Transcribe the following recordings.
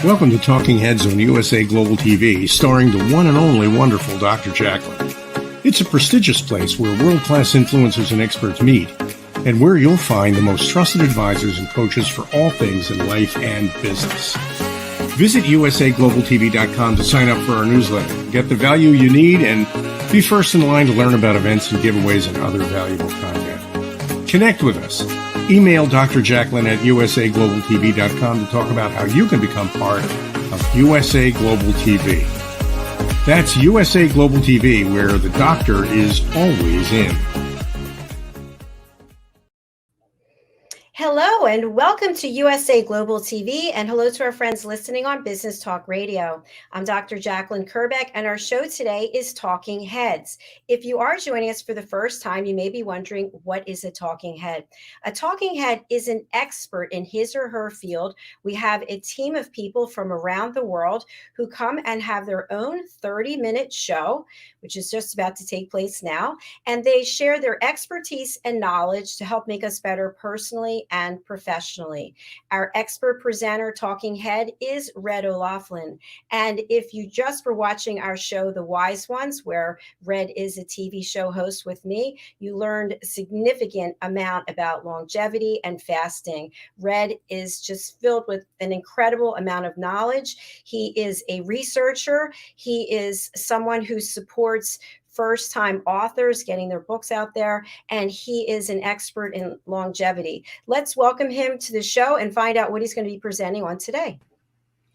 Welcome to Talking Heads on USA Global TV, starring the one and only wonderful Dr. JACALYN. It's a prestigious place where world-class influencers and experts meet, and where you'll find the most trusted advisors and coaches for all things in life and business. Visit usaglobaltv.com to sign up for our newsletter, get the value you need, and be first in line to learn about events and giveaways and other valuable content. Connect with us. Email Dr. JACALYN at usaglobaltv.com to talk about how you can become part of USA Global TV. That's USA Global TV, where the doctor is always in. Hello and welcome to USA Global TV, and hello to our friends listening on Business Talk Radio. I'm Dr. JACALYN Kerbeck, and our show today is Talking Heads. If you are joining us for the first time, you may be wondering, what is a talking head? A talking head is an expert in his or her field. We have a team of people from around the world who come and have their own 30-minute show, which is just about to take place now, and they share their expertise and knowledge to help make us better personally and professionally. Our expert presenter talking head is Red O'Loughlin. And if you just were watching our show, The Wise Ones, where Red is a TV show host with me, you learned a significant amount about longevity and fasting. Red is just filled with an incredible amount of knowledge. He is a researcher. He is someone who supports first-time authors getting their books out there, and he is an expert in longevity. Let's welcome him to the show and find out what he's going to be presenting on today.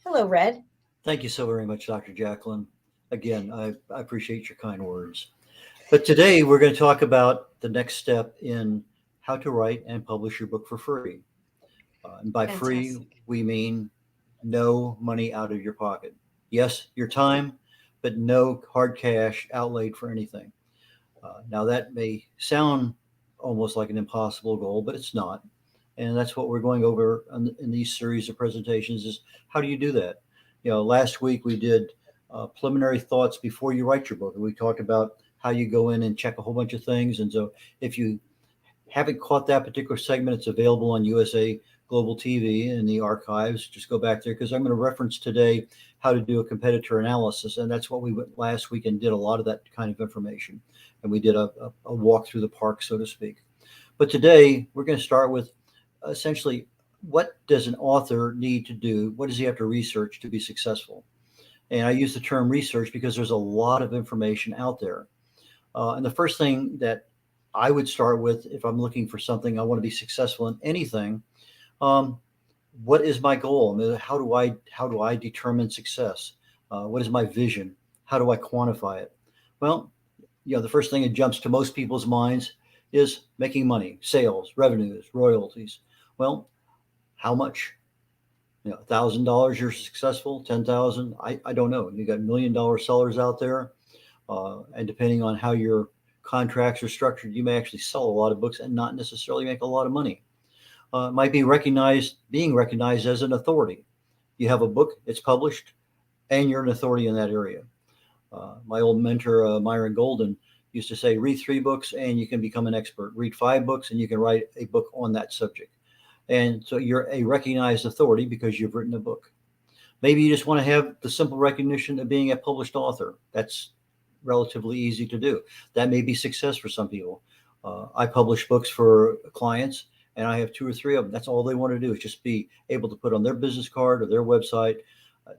Hello, Red. Thank you so very much, Dr. JACALYN. Again, I appreciate your kind words. But today we're going to talk about the next step in how to write and publish your book for free. And by Fantastic. Free, we mean no money out of your pocket. Yes, your time, but no hard cash outlaid for anything. Now that may sound almost like an impossible goal, but it's not. And that's what we're going over in these series of presentations is how do you do that? You know, last week we did preliminary thoughts before you write your book. And we talked about how you go in and check a whole bunch of things. And so if you haven't caught that particular segment, it's available on USA Global TV in the archives. Just go back there because I'm going to reference today how to do a competitor analysis. And that's what we went last week and did a lot of that kind of information. And we did a walk through the park, so to speak. But today we're going to start with essentially what does an author need to do? What does he have to research to be successful? And I use the term research because there's a lot of information out there. And the first thing that I would start with if I'm looking for something, I want to be successful in anything. What is my goal? I mean, how do I determine success? What is my vision? How do I quantify it? Well, you know, the first thing that jumps to most people's minds is making money, sales, revenues, royalties. Well, how much? You know, $1,000 you're successful, 10,000. I don't know. You got $1 million sellers out there, and depending on how your contracts are structured, you may actually sell a lot of books and not necessarily make a lot of money. Might be being recognized as an authority. You have a book, it's published, and you're an authority in that area. My old mentor, Myron Golden, used to say, read 3 books and you can become an expert. Read 5 books and you can write a book on that subject. And so you're a recognized authority because you've written a book. Maybe you just want to have the simple recognition of being a published author. That's relatively easy to do. That may be success for some people. I publish books for clients, and I have 2 or 3 of them. That's all they want to do is just be able to put on their business card or their website,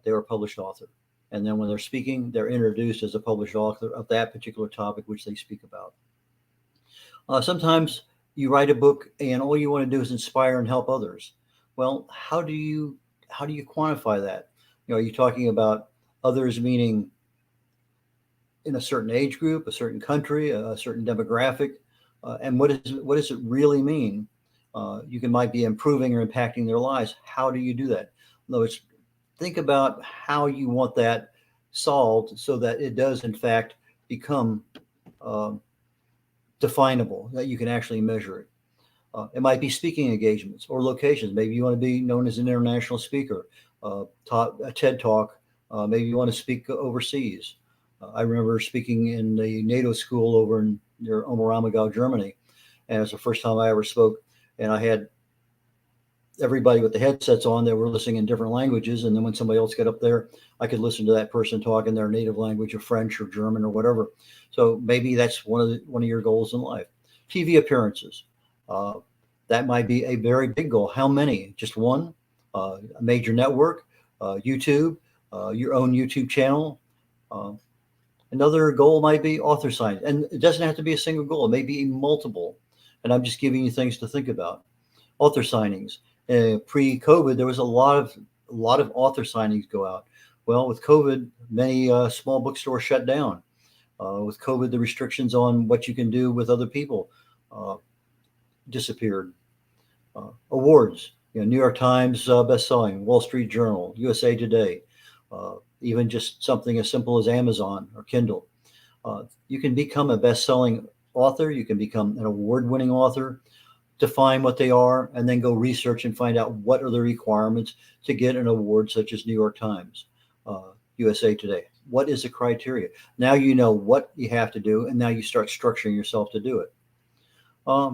they're a published author. And then when they're speaking, they're introduced as a published author of that particular topic which they speak about. Sometimes you write a book and all you want to do is inspire and help others. Well, how do you quantify that? You know, are you talking about others meaning in a certain age group, a certain country, a certain demographic? And what does it really mean? You might be improving or impacting their lives. How do you do that? In other words, think about how you want that solved so that it does, in fact, become definable, that you can actually measure it. It might be speaking engagements or locations. Maybe you want to be known as an international speaker, a TED Talk. Maybe you want to speak overseas. I remember speaking in the NATO school over near Oberammergau, Germany. And it was the first time I ever spoke. And I had everybody with the headsets on, they were listening in different languages. And then when somebody else got up there, I could listen to that person talk in their native language of French or German or whatever. So maybe that's one of your goals in life. TV appearances. That might be a very big goal. How many? Just one? A major network, YouTube, your own YouTube channel. Another goal might be author signings. And it doesn't have to be a single goal. It may be multiple. And I'm just giving you things to think about. Author signings. Pre-COVID, there was a lot of author signings go out. Well, with COVID, many small bookstores shut down. With COVID, the restrictions on what you can do with other people disappeared. Awards, New York Times best-selling, Wall Street Journal, USA Today, even just something as simple as Amazon or Kindle. You can become a best-selling author. You can become an award-winning author. Define what they are, and then go research and find out what are the requirements to get an award such as New York Times, USA Today. What is the criteria? Now you know what you have to do, and now you start structuring yourself to do it.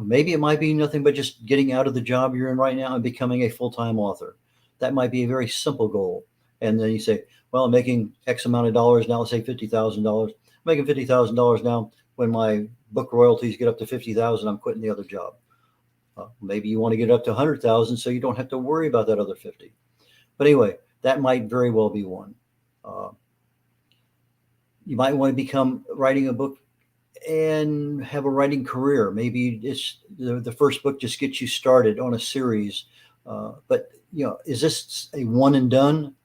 Maybe it might be nothing but just getting out of the job you're in right now and becoming a full-time author. That might be a very simple goal. And then you say, well, I'm making X amount of dollars now, let's say $50,000. I'm making $50,000 now. When my book royalties get up to $50,000, I'm quitting the other job. Maybe you want to get up to 100,000 so you don't have to worry about that other 50. But anyway, that might very well be one. You might want to become writing a book and have a writing career. Maybe it's the first book just gets you started on a series. But is this a one and done,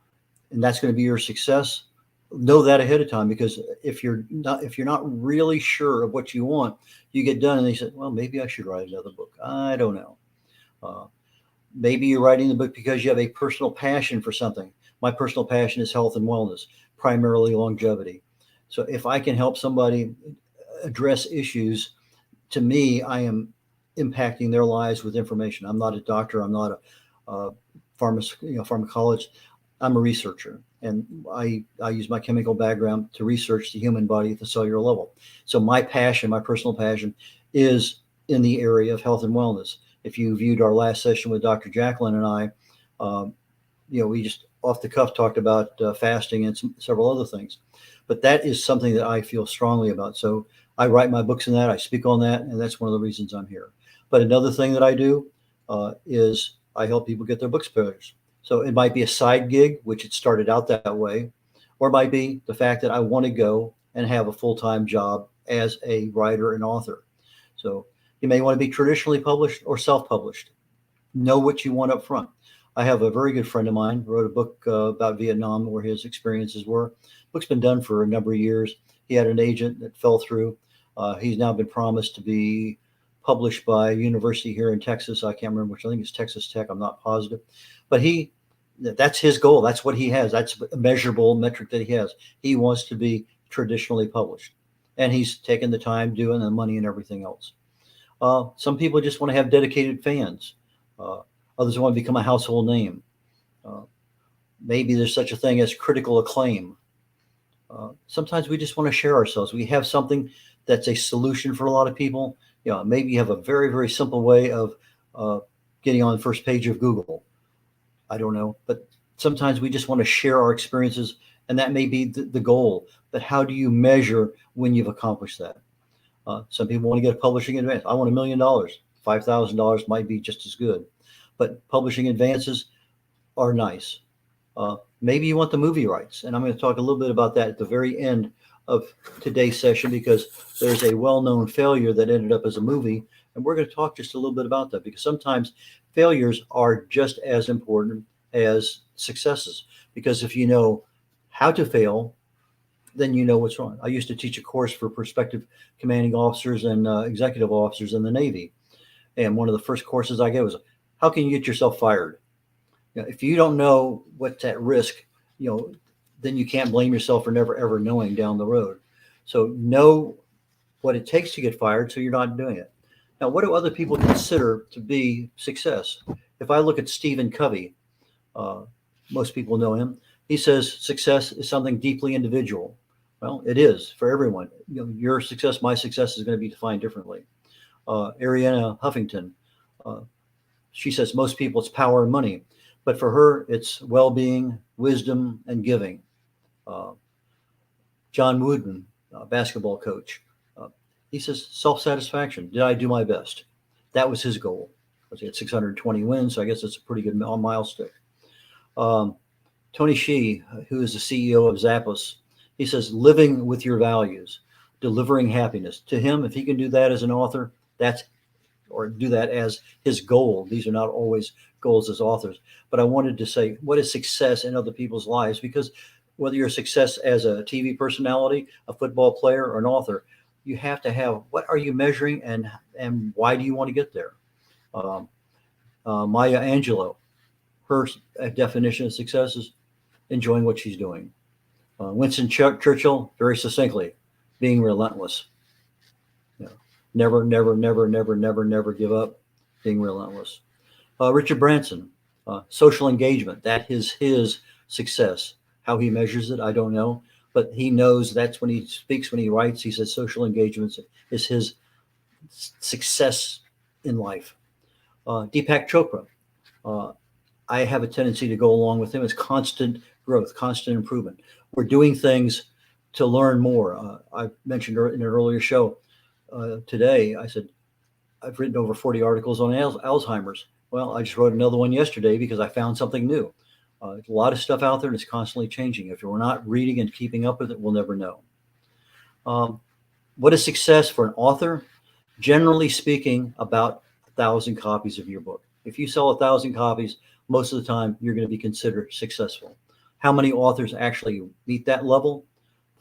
and that's going to be your success? Know that ahead of time, because if you're not really sure of what you want, you get done and they say, well, maybe I should write another book. I don't know. Maybe you're writing the book because you have a personal passion for something. My personal passion is health and wellness, primarily longevity. So if I can help somebody address issues, to me, I am impacting their lives with information. I'm not a doctor. I'm not a pharmacologist. I'm a researcher, and I use my chemical background to research the human body at the cellular level. So my passion, my personal passion, is in the area of health and wellness. If you viewed our last session with Dr. JACALYN and I, we just off the cuff talked about fasting and several other things. But that is something that I feel strongly about. So I write my books in that, I speak on that, and that's one of the reasons I'm here. But another thing that I do is I help people get their books published. So it might be a side gig, which it started out that way, or it might be the fact that I want to go and have a full-time job as a writer and author. So you may want to be traditionally published or self-published. Know what you want up front. I have a very good friend of mine who wrote a book about Vietnam, where his experiences were. The book's been done for a number of years. He had an agent that fell through. He's now been promised to be published by a university here in Texas. I can't remember which. I think it's Texas Tech. I'm not positive. But that's his goal. That's what he has. That's a measurable metric that he has. He wants to be traditionally published. And he's taken the time doing the money and everything else. Some people just want to have dedicated fans. Others want to become a household name. Maybe there's such a thing as critical acclaim. Sometimes we just want to share ourselves. We have something that's a solution for a lot of people. Maybe you have a very, very simple way of getting on the first page of Google. I don't know. But sometimes we just want to share our experiences, and that may be the goal. But how do you measure when you've accomplished that? Some people want to get a publishing advance. I want $1 million. $5,000 might be just as good. But publishing advances are nice. Maybe you want the movie rights. And I'm going to talk a little bit about that at the very end of today's session, because there's a well-known failure that ended up as a movie. And we're going to talk just a little bit about that, because sometimes failures are just as important as successes. Because if you know how to fail, then you know what's wrong. I used to teach a course for prospective commanding officers and executive officers in the Navy. And one of the first courses I gave was, how can you get yourself fired? If you don't know what's at risk, then you can't blame yourself for never, ever knowing down the road. So know what it takes to get fired so you're not doing it. Now, what do other people consider to be success? If I look at Stephen Covey, most people know him. He says success is something deeply individual. Well, it is for everyone. Your success, my success is going to be defined differently. Arianna Huffington, she says most people it's power and money, but for her it's well-being, wisdom, and giving. Uh, John Wooden, basketball coach, he says self-satisfaction. Did I do my best? That was his goal. He had 620 wins, so I guess it's a pretty good milestone. Tony Hsieh, who is the CEO of Zappos, he says living with your values, delivering happiness. To him, if he can do that as an author, or do that as his goal. These are not always goals as authors. But I wanted to say, what is success in other people's lives? Because whether you're a success as a TV personality, a football player, or an author, you have to have, what are you measuring, and why do you want to get there? Maya Angelou, her definition of success is enjoying what she's doing. Winston Churchill, very succinctly, being relentless. Never, never, never, never, never, never give up, being relentless. Richard Branson, social engagement, that is his success. How he measures it, I don't know, but he knows that's when he speaks, when he writes, he says social engagement is his success in life. Deepak Chopra, I have a tendency to go along with him. It's constant growth, constant improvement. We're doing things to learn more. I mentioned in an earlier show today, I said, I've written over 40 articles on Alzheimer's. Well, I just wrote another one yesterday because I found something new. There's a lot of stuff out there and it's constantly changing. If we're not reading and keeping up with it, we'll never know. What is success for an author? Generally speaking, about 1,000 copies of your book. If you sell 1,000 copies, most of the time you're going to be considered successful. How many authors actually meet that level?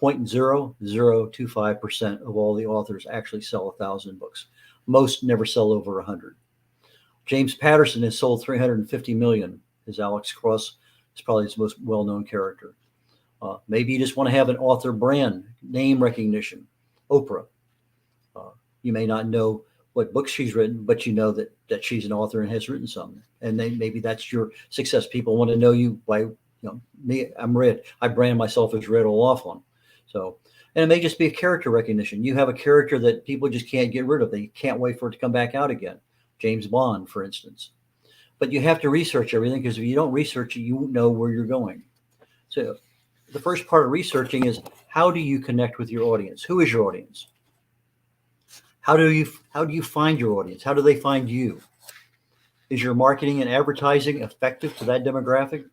0.0025% of all the authors actually sell 1,000 books. Most never sell over 100. James Patterson has sold 350 million. His Alex Cross is probably his most well-known character. Maybe you just want to have an author brand, name recognition. Oprah. You may not know what books she's written, but you know that she's an author and has written some. And maybe that's your success. People want to know you by, me, I'm Red. I brand myself as Red O'Laughlin. So, and it may just be a character recognition. You have a character that people just can't get rid of. They can't wait for it to come back out again. James Bond, for instance. But you have to research everything, because if you don't research it, you won't know where you're going. So the first part of researching is, how do you connect with your audience? Who is your audience? How do you find your audience? How do they find you? Is your marketing and advertising effective to that demographic?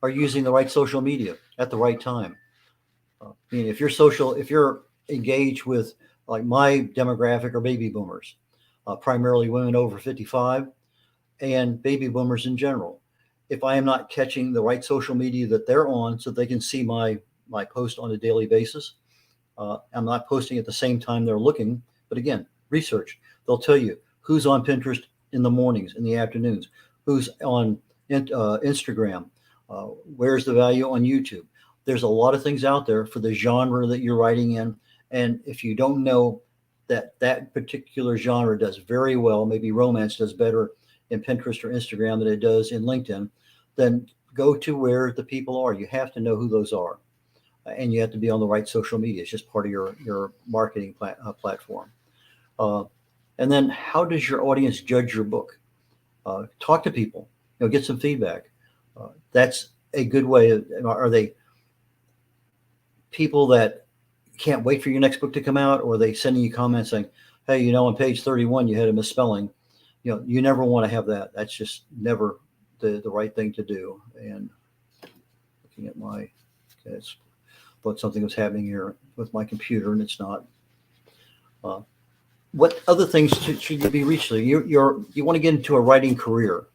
Are you using the right social media at the right time? If you're engaged with, like, my demographic are baby boomers, primarily women over 55, and baby boomers in general. If I am not catching the right social media that they're on so they can see my post on a daily basis, I'm not posting at the same time they're looking. But again, research. They'll tell you who's on Pinterest in the mornings, in the afternoons, who's on Instagram, where's the value on YouTube. There's a lot of things out there for the genre that you're writing in. And if you don't know that particular genre does very well, maybe romance does better in Pinterest or Instagram than it does in LinkedIn, then go to where the people are. You have to know who those are. And you have to be on the right social media. It's just part of your marketing platform. And then, how does your audience judge your book? Talk to people, get some feedback. That's a good way. Are they people that can't wait for your next book to come out, or are they sending you comments saying, hey, on page 31, you had a misspelling? You never want to have that. That's just never the right thing to do. And looking at thought something was happening here with my computer, and it's not. What other things should you be reaching? You want to get into a writing career.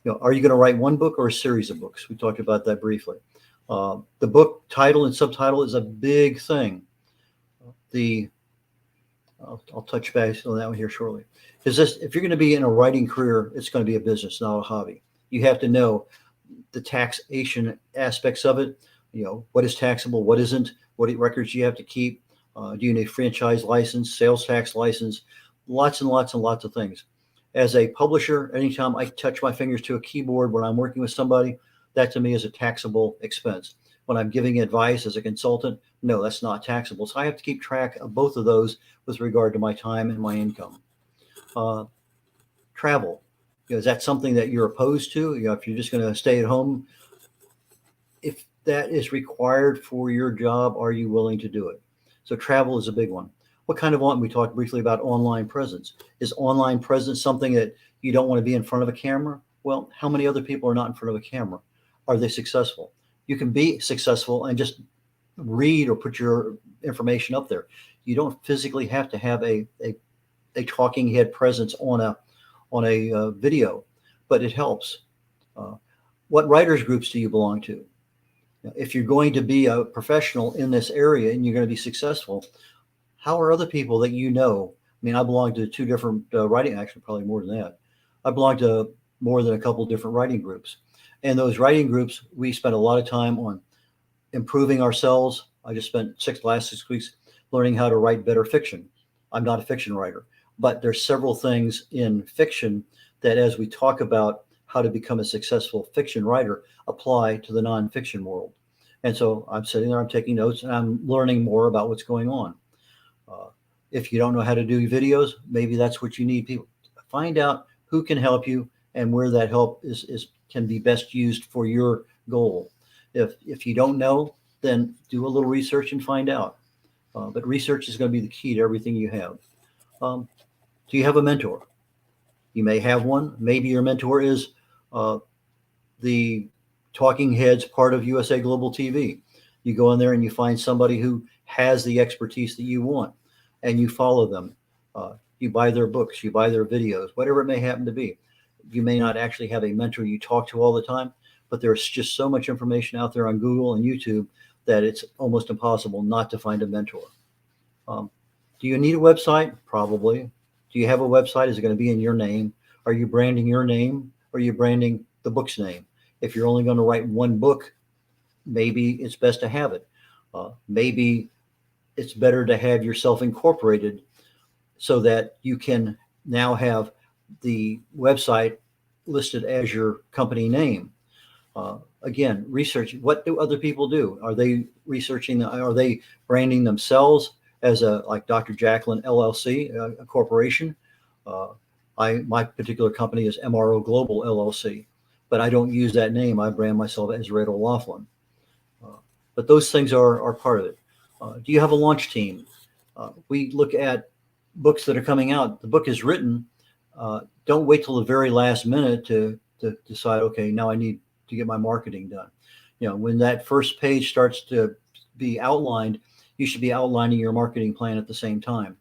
Are you going to write one book or a series of books? We talked about that briefly. The book title and subtitle is a big thing. I'll touch base on that one here shortly. Because if you're going to be in a writing career, it's going to be a business, not a hobby. You have to know the taxation aspects of it. What is taxable, what isn't, what records you have to keep. Do you need a franchise license, sales tax license, lots and lots and lots of things. As a publisher, anytime I touch my fingers to a keyboard when I'm working with somebody, that to me is a taxable expense. When I'm giving advice as a consultant, no, that's not taxable. So I have to keep track of both of those with regard to my time and my income. Travel. is that something that you're opposed to? If you're just going to stay at home, if that is required for your job, are you willing to do it? So travel is a big one. What kind of we talked briefly about online presence. Is online presence something that you don't want to be in front of a camera? Well, how many other people are not in front of a camera? Are they successful? You can be successful and just read or put your information up there. You don't physically have to have a talking head presence on a video, but it helps. What writers groups do you belong to? If you're going to be a professional in this area and you're going to be successful, how are other people that you know? I mean, I belong to 2 different writing, actually probably more than that. I belong to more than a couple different writing groups. And those writing groups, we spend a lot of time on improving ourselves. I just spent last 6 weeks learning how to write better fiction. I'm not a fiction writer, but there's several things in fiction that, as we talk about how to become a successful fiction writer, apply to the nonfiction world. And so I'm sitting there, I'm taking notes, and I'm learning more about what's going on. If you don't know how to do videos, maybe that's what you need. People find out who can help you and where that help can be best used for your goal. If you don't know, then do a little research and find out. But research is going to be the key to everything you have. Do you have a mentor? You may have one. Maybe your mentor is the talking heads part of USA Global TV. You go in there and you find somebody who has the expertise that you want, and you follow them. You buy their books, you buy their videos, whatever it may happen to be. You may not actually have a mentor you talk to all the time, but there's just so much information out there on Google and YouTube that it's almost impossible not to find a mentor. Do you need a website? Probably. Do you have a website? Is it going to be in your name? Are you branding your name? Or are you branding the book's name? If you're only going to write one book, maybe it's best to have it. Maybe it's better to have yourself incorporated so that you can now have the website listed as your company name. Again, research. What do other people do? Are they researching? Are they branding themselves as like Dr. JACALYN LLC, a corporation? My particular company is MRO Global LLC, but I don't use that name. I brand myself as Red O'Laughlin. But those things are part of it. Do you have a launch team? We look at books that are coming out. The book is written. Don't wait till the very last minute to decide, okay, now I need to get my marketing done. When that first page starts to be outlined, you should be outlining your marketing plan at the same time.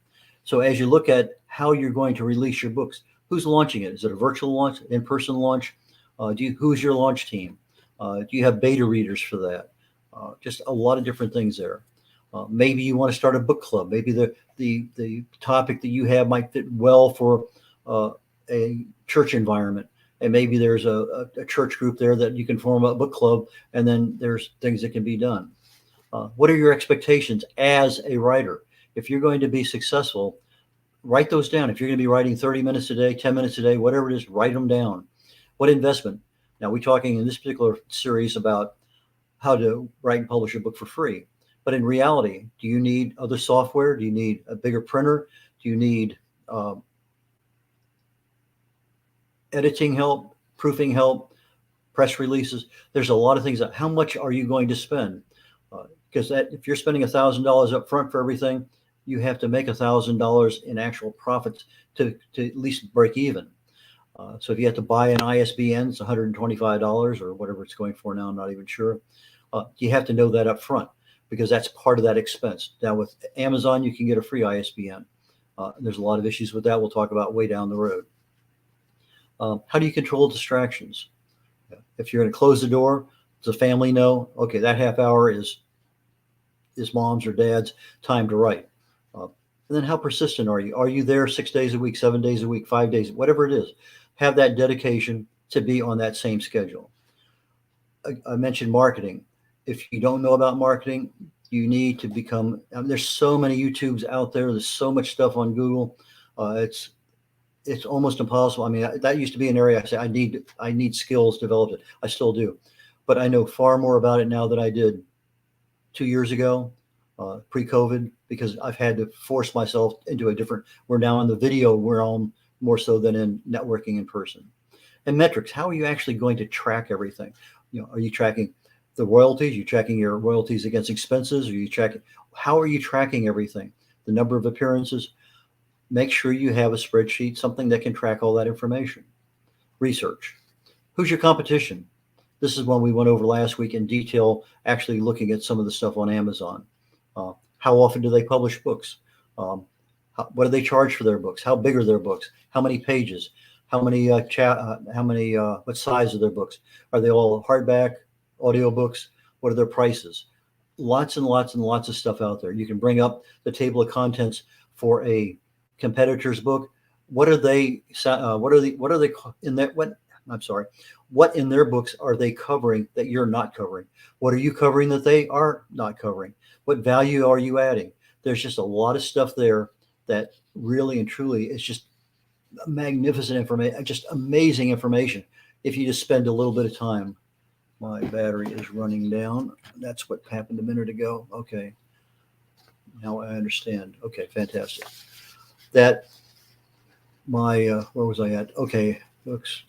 So as you look at how you're going to release your books, who's launching it? Is it a virtual launch, in-person launch? Who's your launch team? Do you have beta readers for that? Just a lot of different things there. Maybe you want to start a book club. Maybe the topic that you have might fit well for a church environment. And maybe there's a church group there that you can form a book club, and then there's things that can be done. What are your expectations as a writer? If you're going to be successful, write those down. If you're going to be writing 30 minutes a day, 10 minutes a day, whatever it is, write them down. What investment? Now, we're talking in this particular series about how to write and publish a book for free. But in reality, do you need other software? Do you need a bigger printer? Do you need editing help, proofing help, press releases? There's a lot of things. How much are you going to spend? Because if you're spending $1,000 up front for everything, you have to make $1,000 in actual profits to at least break even. So if you have to buy an ISBN, it's $125 or whatever it's going for now. I'm not even sure. You have to know that up front, because that's part of that expense. Now with Amazon, you can get a free ISBN. There's a lot of issues with that we'll talk about way down the road. How do you control distractions? If you're going to close the door, does the family know, okay, that half hour is mom's or dad's time to write? And then how persistent are you? Are you there 6 days a week, 7 days a week, 5 days, whatever it is? Have that dedication to be on that same schedule. I mentioned marketing. If you don't know about marketing, you need to become, there's so many YouTubes out there. There's so much stuff on Google. It's almost impossible. I mean, that used to be an area I say I need skills developed. I still do, but I know far more about it now than I did 2 years ago, pre-COVID, because I've had to force myself into we're now in the video realm more so than in networking in person. And metrics, how are you actually going to track everything? Are you tracking the royalties? Are you tracking your royalties against expenses? How are you tracking everything? The number of appearances? Make sure you have a spreadsheet, something that can track all that information. Research. Who's your competition? This is one we went over last week in detail, actually looking at some of the stuff on Amazon. How often do they publish books? What do they charge for their books? How big are their books? How many pages? What size are their books? Are they all hardback, audiobooks? What are their prices? Lots and lots and lots of stuff out there. You can bring up the table of contents for a competitor's book. What in their books are they covering that you're not covering? What are you covering that they are not covering? What value are you adding? There's just a lot of stuff there that really and truly is just magnificent information, just amazing information. If you just spend a little bit of time. My battery is running down. That's what happened a minute ago. Okay. Now I understand. Okay, fantastic. Where was I at? Okay, books.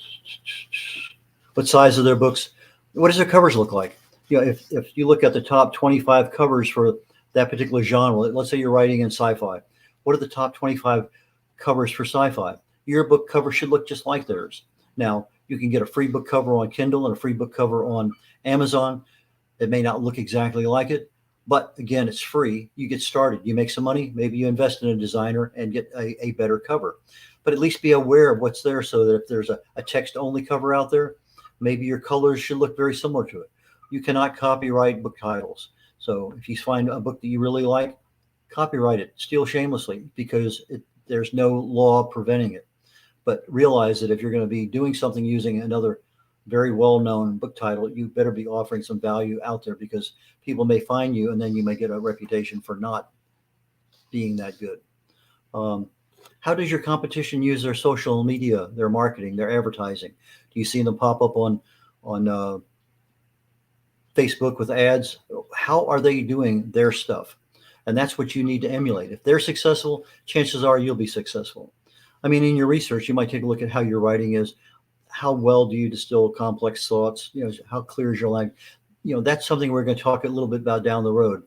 What size are their books? What does their covers look like? If you look at the top 25 covers for that particular genre, let's say you're writing in sci-fi, what are the top 25 covers for sci-fi? Your book cover should look just like theirs. Now, you can get a free book cover on Kindle and a free book cover on Amazon. It may not look exactly like it, but again, it's free. You get started. You make some money. Maybe you invest in a designer and get a better cover. But at least be aware of what's there so that if there's a text-only cover out there, maybe your colors should look very similar to it. You cannot copyright book titles. So if you find a book that you really like, copyright it, steal shamelessly, because there's no law preventing it. But realize that if you're going to be doing something using another very well-known book title, you better be offering some value out there, because people may find you and then you may get a reputation for not being that good. How does your competition use their social media, their marketing, their advertising? Do you see them pop up on Facebook with ads? How are they doing their stuff? And that's what you need to emulate. If they're successful, chances are you'll be successful. I mean, in your research, you might take a look at how your writing is. How well do you distill complex thoughts? How clear is your language? That's something we're going to talk a little bit about down the road.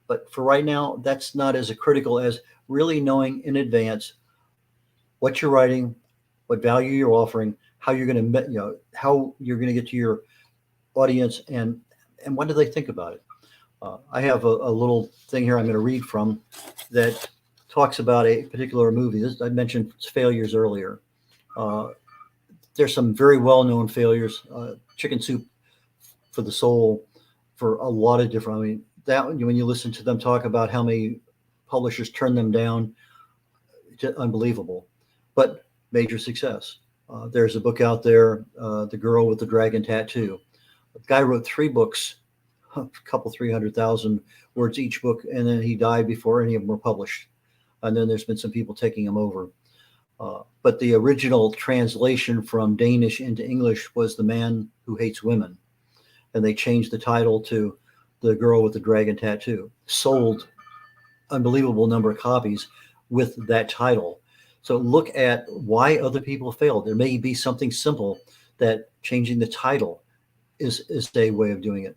But for right now, that's not as critical as really knowing in advance what you're writing, what value you're offering, how you're going to get to your audience, and what do they think about it. I have a little thing here I'm going to read from that talks about a particular movie. I mentioned failures earlier. There's some very well-known failures. Chicken Soup for the Soul, for a lot of different. When you listen to them talk about how many publishers turned them down, it's unbelievable. But major success. There's a book out there, The Girl with the Dragon Tattoo. The guy wrote 3 books, a couple 300,000 words each book, and then he died before any of them were published. And then there's been some people taking him over. But the original translation from Danish into English was The Man Who Hates Women. And they changed the title to The Girl with the Dragon Tattoo. Sold unbelievable number of copies with that title. So look at why other people failed. There may be something simple that changing the title is a way of doing it.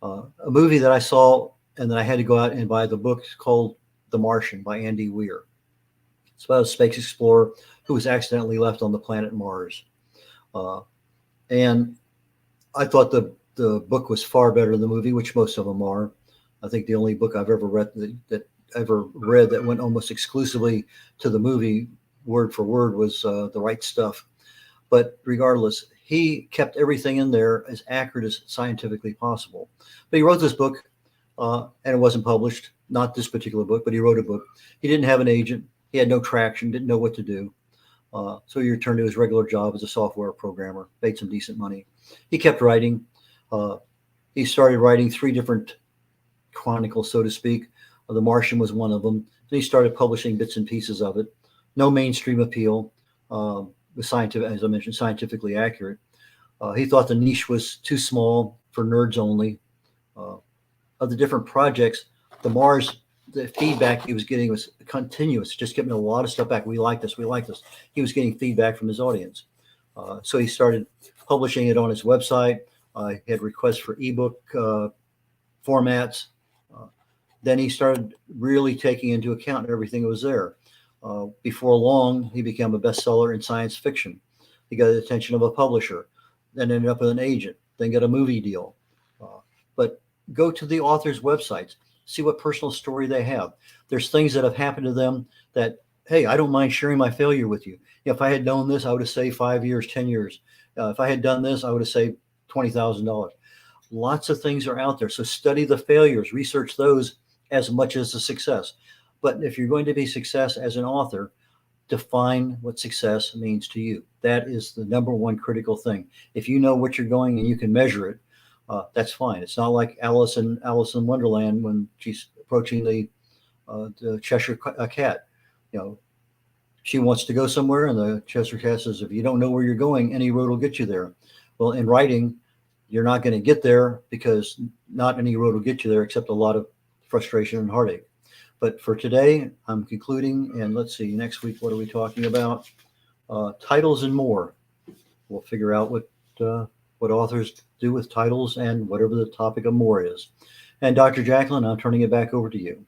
A movie that I saw and then I had to go out and buy the book called The Martian by Andy Weir. It's about a space explorer who was accidentally left on the planet Mars. And I thought the book was far better than the movie, which most of them are. I think the only book I've ever read that went almost exclusively to the movie word for word was The Right Stuff. But regardless, he kept everything in there as accurate as scientifically possible. But he wrote this book, and it wasn't published. Not this particular book, but he wrote a book. He didn't have an agent. He had no traction, didn't know what to do. So he returned to his regular job as a software programmer, made some decent money. He kept writing. He started writing 3 different chronicles, so to speak. The Martian was one of them. Then he started publishing bits and pieces of it. No mainstream appeal. Was scientific, as I mentioned, scientifically accurate. He thought the niche was too small for nerds only. Of the different projects, the feedback he was getting was continuous, just getting a lot of stuff back. We like this. He was getting feedback from his audience. So he started publishing it on his website. He had requests for ebook formats. Then he started really taking into account everything that was there. Before long, he became a bestseller in science fiction. He got the attention of a publisher, then ended up with an agent, then got a movie deal. But go to the author's websites, see what personal story they have. There's things that have happened to them that, hey, I don't mind sharing my failure with you. If I had known this, I would have saved 5 years, 10 years. If I had done this, I would have saved $20,000. Lots of things are out there. So study the failures, research those as much as the success. But if you're going to be success as an author, define what success means to you. That is the number one critical thing. If you know what you're going and you can measure it, that's fine. It's not like Alice in Wonderland when she's approaching the Cheshire cat. She wants to go somewhere, and the Cheshire cat says, if you don't know where you're going, any road will get you there. Well, in writing, you're not going to get there because not any road will get you there except a lot of frustration and heartache. But for today, I'm concluding, and let's see, next week, what are we talking about? Titles and more. We'll figure out what authors do with titles and whatever the topic of more is. And Dr. JACALYN, I'm turning it back over to you.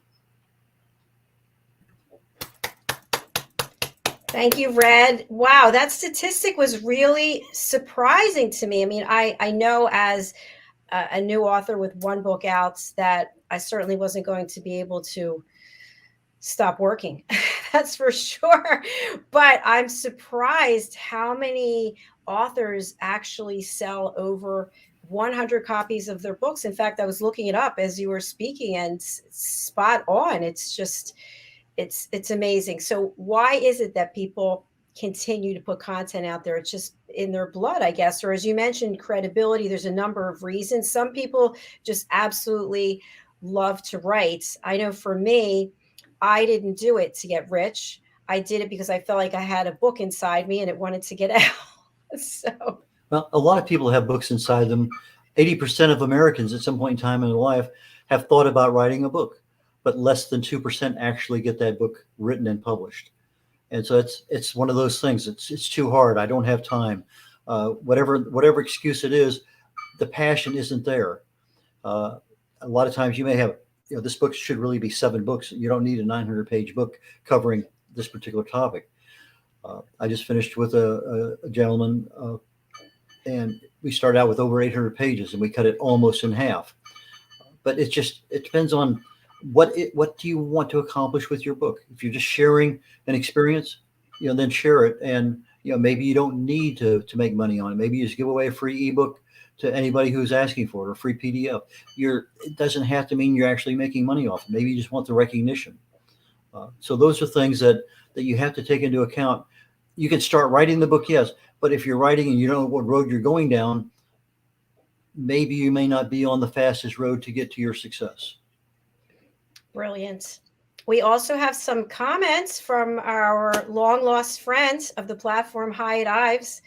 Thank you, Red. Wow, that statistic was really surprising to me. I mean, I know as a new author with one book out that I certainly wasn't going to be able to stop working. That's for sure. But I'm surprised how many authors actually sell over 100 copies of their books. In fact, I was looking it up as you were speaking, and spot on. It's just, it's amazing. So why is it that people continue to put content out there? It's just in their blood, I guess. Or as you mentioned, credibility. There's a number of reasons. Some people just absolutely love to write. I know for me, I didn't do it to get rich. I did it because I felt like I had a book inside me and it wanted to get out. So, well, a lot of people have books inside them. 80% of Americans at some point in time in their life have thought about writing a book, but less than 2% actually get that book written and published. And so it's one of those things. It's too hard. I don't have time. Whatever excuse it is, the passion isn't there. A lot of times you may have, this book should really be 7 books. You don't need a 900-page book covering this particular topic. I just finished with a gentleman, and we started out with over 800 pages, and we cut it almost in half. But it depends on what do you want to accomplish with your book. If you're just sharing an experience, then share it. And maybe you don't need to make money on it. Maybe you just give away a free ebook to anybody who's asking for it, or a free PDF. It doesn't have to mean you're actually making money off it. Maybe you just want the recognition. So those are things that you have to take into account. You can start writing the book, yes, but if you're writing and you don't know what road you're going down, maybe you may not be on the fastest road to get to your success. Brilliant. We also have some comments from our long lost friend of the platform, Hyatt Ives.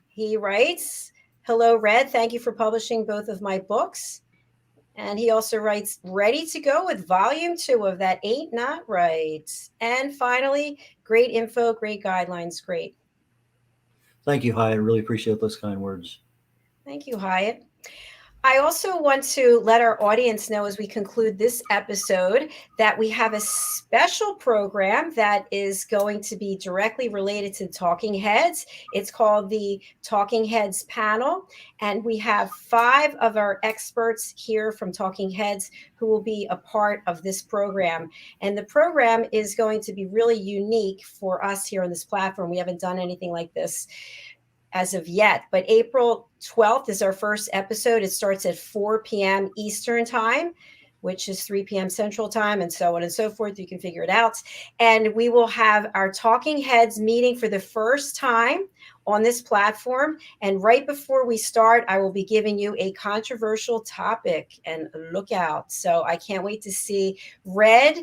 He writes, "Hello, Red. Thank you for publishing both of my books." And he also writes, "Ready to go with volume 2 of That Ain't Not Right." And finally, great info, great guidelines. Great. Thank you, Hyatt. I really appreciate those kind words. Thank you, Hyatt. I also want to let our audience know as we conclude this episode that we have a special program that is going to be directly related to Talking Heads. It's called the Talking Heads Panel, and we have 5 of our experts here from Talking Heads who will be a part of this program. And the program is going to be really unique for us here on this platform. We haven't done anything like this as of yet, but April 12th is our first episode. It starts at 4 p.m. Eastern time, which is 3 p.m. Central time, and so on and so forth. You can figure it out. And we will have our Talking Heads meeting for the first time on this platform. And right before we start, I will be giving you a controversial topic, and look out. So I can't wait to see Red,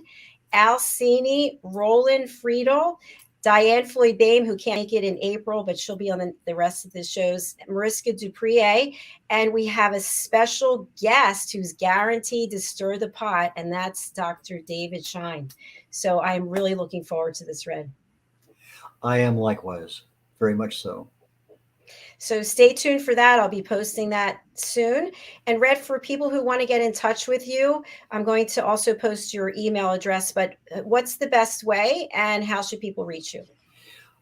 Alcini, Roland Friedel, Diane Floyd-Bame, who can't make it in April, but she'll be on the rest of the shows, Mariska Duprier, and we have a special guest who's guaranteed to stir the pot, and that's Dr. David Shine. So I'm really looking forward to this, Red. I am likewise, very much so. So stay tuned for that. I'll be posting that soon. And Red, for people who want to get in touch with you, I'm going to also post your email address, but what's the best way and how should people reach you?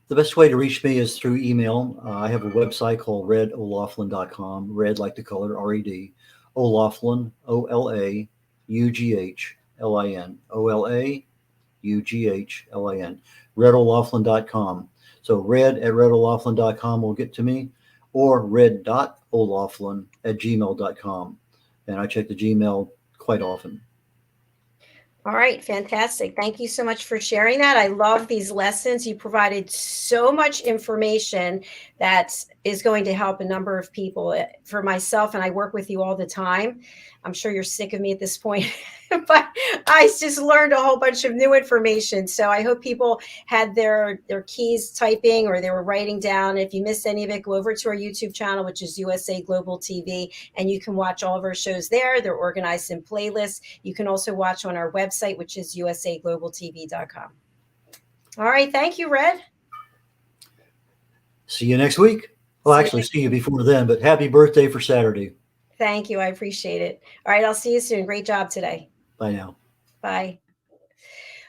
The best way to reach me is through email. I have a website called redolaflin.com, red like the color, R-E-D, Olaflin, Olauglin, Olauglin, redolaflin.com. So red@redolaflin.com will get to me, or red.olaflin@gmail.com. And I check the Gmail quite often. All right, fantastic. Thank you so much for sharing that. I love these lessons. You provided so much information that is going to help a number of people. For myself, and I work with you all the time. I'm sure you're sick of me at this point, but I just learned a whole bunch of new information. So I hope people had their keys typing or they were writing down. If you missed any of it, go over to our YouTube channel, which is USA Global TV, and you can watch all of our shows there. They're organized in playlists. You can also watch on our website, which is usaglobaltv.com. All right. Thank you, Red. See you next week. Well, actually, see you before then, but happy birthday for Saturday. Thank you. I appreciate it. All right. I'll see you soon. Great job today. Bye now. Bye.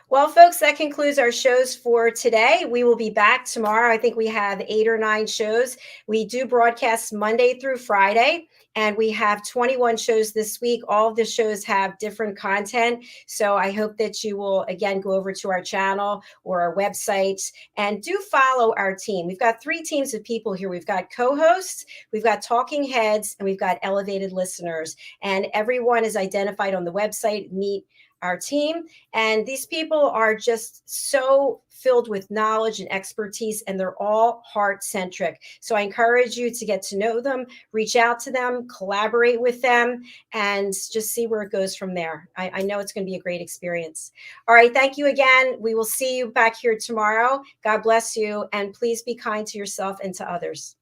Well, folks, that concludes our shows for today. We will be back tomorrow. I think we have 8 or 9 shows. We do broadcast Monday through Friday, and we have 21 shows this week. All of the shows have different content. So I hope that you will, again, go over to our channel or our website and do follow our team. We've got 3 teams of people here. We've got co-hosts, we've got talking heads, and we've got elevated listeners. And everyone is identified on the website. Meet our team. And these people are just so filled with knowledge and expertise, and they're all heart-centric. So I encourage you to get to know them, reach out to them, collaborate with them, and just see where it goes from there. I know it's going to be a great experience. All right. Thank you again. We will see you back here tomorrow. God bless you. And please be kind to yourself and to others.